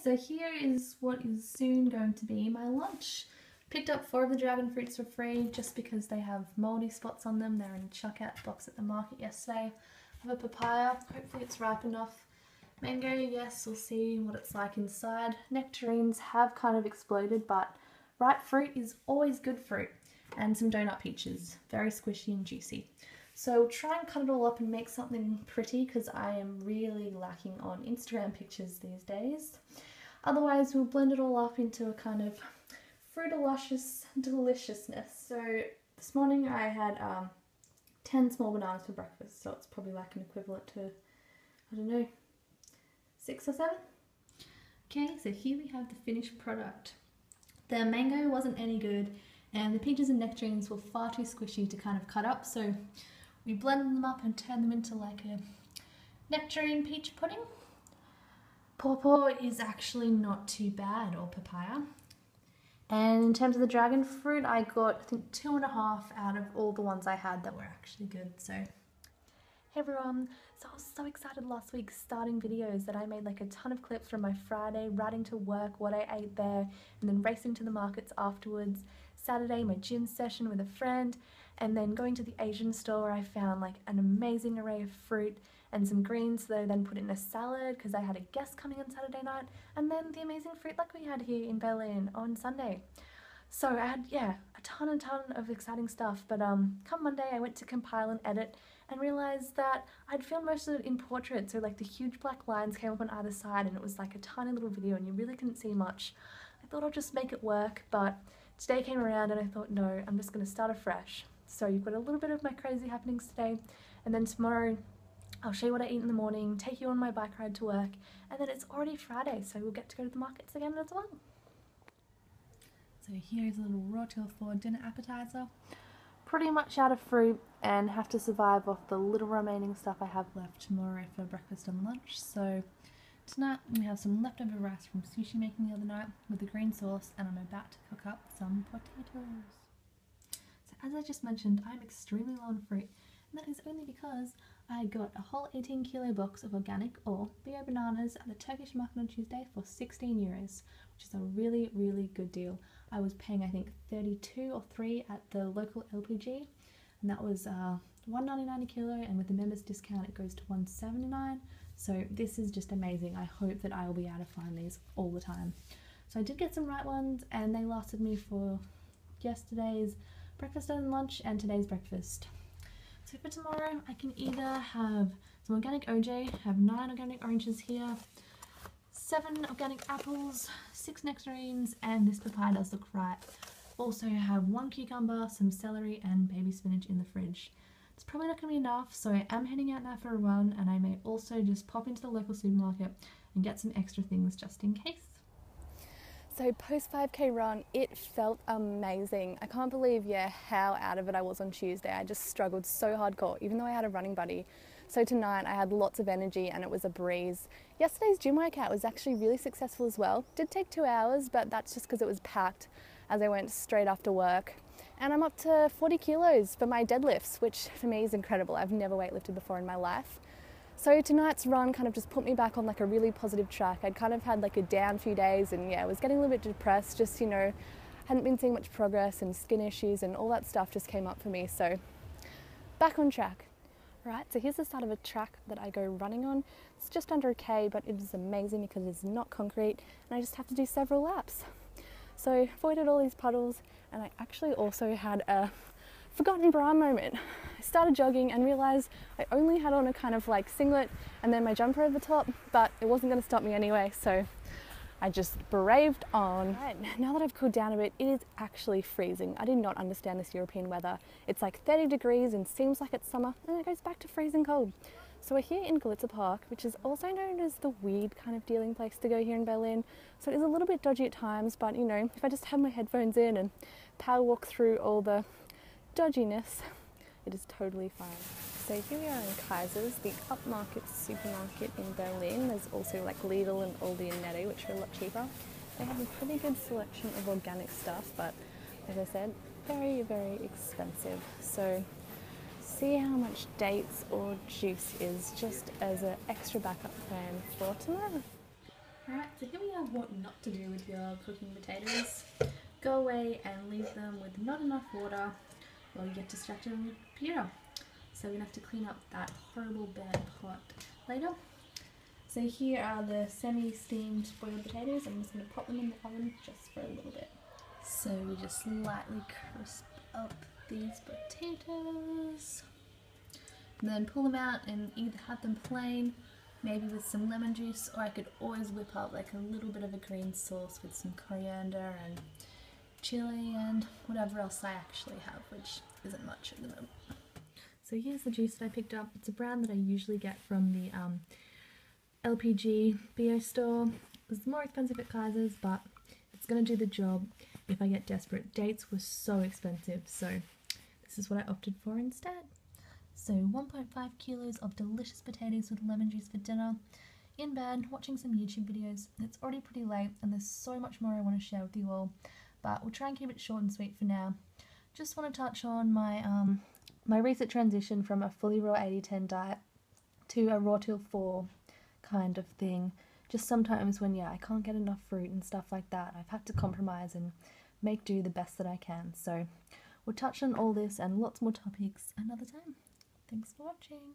So here is what is soon going to be my lunch. Picked up 4 of the dragon fruits for free just because they have mouldy spots on them. They're in a chuck-out box at the market yesterday. I have a papaya, hopefully it's ripe enough. Mango, yes, we'll see what it's like inside. Nectarines have kind of exploded, but ripe fruit is always good fruit. And some donut peaches, very squishy and juicy. So we'll try and cut it all up and make something pretty because I am really lacking on Instagram pictures these days. Otherwise, we'll blend it all up into a kind of fruit-luscious deliciousness. So this morning I had 10 small bananas for breakfast, so it's probably like an equivalent to, I don't know, 6 or 7. Okay, so here we have the finished product. The mango wasn't any good, and the peaches and nectarines were far too squishy to kind of cut up, so we blended them up and turned them into like a nectarine peach pudding. Pawpaw is actually not too bad, or papaya. And in terms of the dragon fruit, I got, I think, 2.5 out of all the ones I had that were actually good, so. Hey everyone, so I was so excited last week starting videos that I made like a ton of clips from my Friday, riding to work, what I ate there, and then racing to the markets afterwards. Saturday, my gym session with a friend, and then going to the Asian store where I found like an amazing array of fruit and some greens that I then put in a salad because I had a guest coming on Saturday night, and then the amazing fruit like we had here in Berlin on Sunday. So I had, yeah, a ton of exciting stuff, but come Monday I went to compile and edit and realised that I'd filmed most of it in portrait, so like the huge black lines came up on either side and it was like a tiny little video and you really couldn't see much. I thought I'd just make it work, but today came around and I thought, no, I'm just going to start afresh. So you've got a little bit of my crazy happenings today, and then tomorrow I'll show you what I eat in the morning, take you on my bike ride to work, and then it's already Friday, so we'll get to go to the markets again as well. So here's a little rotel for dinner appetizer. Pretty much out of fruit and have to survive off the little remaining stuff I have left tomorrow for breakfast and lunch. So tonight we have some leftover rice from sushi making the other night with the green sauce, and I'm about to cook up some potatoes. So as I just mentioned, I'm extremely low on fruit, and that is only because I got a whole 18 kilo box of organic or bio bananas at the Turkish market on Tuesday for 16 euros, which is a really, really good deal. I was paying, I think, 32 or 3 at the local LPG, and that was $1.99 a kilo, and with the members discount it goes to $1.79. So this is just amazing. I hope that I will be able to find these all the time. So I did get some right ones, and they lasted me for yesterday's breakfast and lunch and today's breakfast. So for tomorrow I can either have some organic OJ, have 9 organic oranges here, 7 organic apples, 6 nectarines, and this papaya does look right. Also have 1 cucumber, some celery, and baby spinach in the fridge. It's probably not going to be enough, so I am heading out now for a run, and I may also just pop into the local supermarket and get some extra things just in case. So post 5k run, it felt amazing. I can't believe, how out of it I was on Tuesday. I just struggled so hardcore, even though I had a running buddy. So tonight I had lots of energy and it was a breeze. Yesterday's gym workout was actually really successful as well. Did take 2 hours, but that's just because it was packed as I went straight after work. And I'm up to 40 kilos for my deadlifts, which for me is incredible. I've never weightlifted before in my life. So tonight's run kind of just put me back on like a really positive track. I'd kind of had like a down few days, and I was getting a little bit depressed, just, hadn't been seeing much progress, and skin issues and all that stuff just came up for me. So back on track. Right, so here's the start of a track that I go running on. It's just under a K, but it is amazing because it's not concrete and I just have to do several laps. So avoided all these puddles, and I actually also had a forgotten bra moment. I started jogging and realised I only had on a kind of like singlet and then my jumper over the top, but it wasn't going to stop me anyway, so I just braved on. Right, now that I've cooled down a bit, it is actually freezing. I did not understand this European weather. It's like 30 degrees and seems like it's summer, and it goes back to freezing cold. So we're here in Glitzer Park, which is also known as the weed kind of dealing place to go here in Berlin. So it is a little bit dodgy at times, but if I just have my headphones in and power walk through all the dodginess, it is totally fine. So here we are in Kaiser's, the upmarket supermarket in Berlin. There's also like Lidl and Aldi and Netto, which are a lot cheaper. They have a pretty good selection of organic stuff, but as I said, very, very expensive. So see how much dates or juice is, just as an extra backup plan for tomorrow. Alright, so here we have what not to do with your cooking potatoes. Go away and leave them with not enough water or you get distracted on your computer. So we're going to have to clean up that horrible bad pot later. So here are the semi-steamed boiled potatoes. I'm just going to pop them in the oven just for a little bit. So we just lightly crisp up these potatoes. And then pull them out and either have them plain, maybe with some lemon juice, or I could always whip up like a little bit of a green sauce with some coriander and chili and whatever else I actually have, which isn't much at the moment. So here's the juice that I picked up. It's a brand that I usually get from the LPG bio store. It's more expensive at Kaiser's, but it's going to do the job if I get desperate. Dates were so expensive, so this is what I opted for instead. So 1.5 kilos of delicious potatoes with lemon juice for dinner. In bed, watching some YouTube videos. It's already pretty late and there's so much more I want to share with you all, but we'll try and keep it short and sweet for now. Just want to touch on my my recent transition from a fully raw 80-10 diet to a raw till 4 kind of thing. Just sometimes when I can't get enough fruit and stuff like that, I've had to compromise and make do the best that I can. So we'll touch on all this and lots more topics another time. Thanks for watching.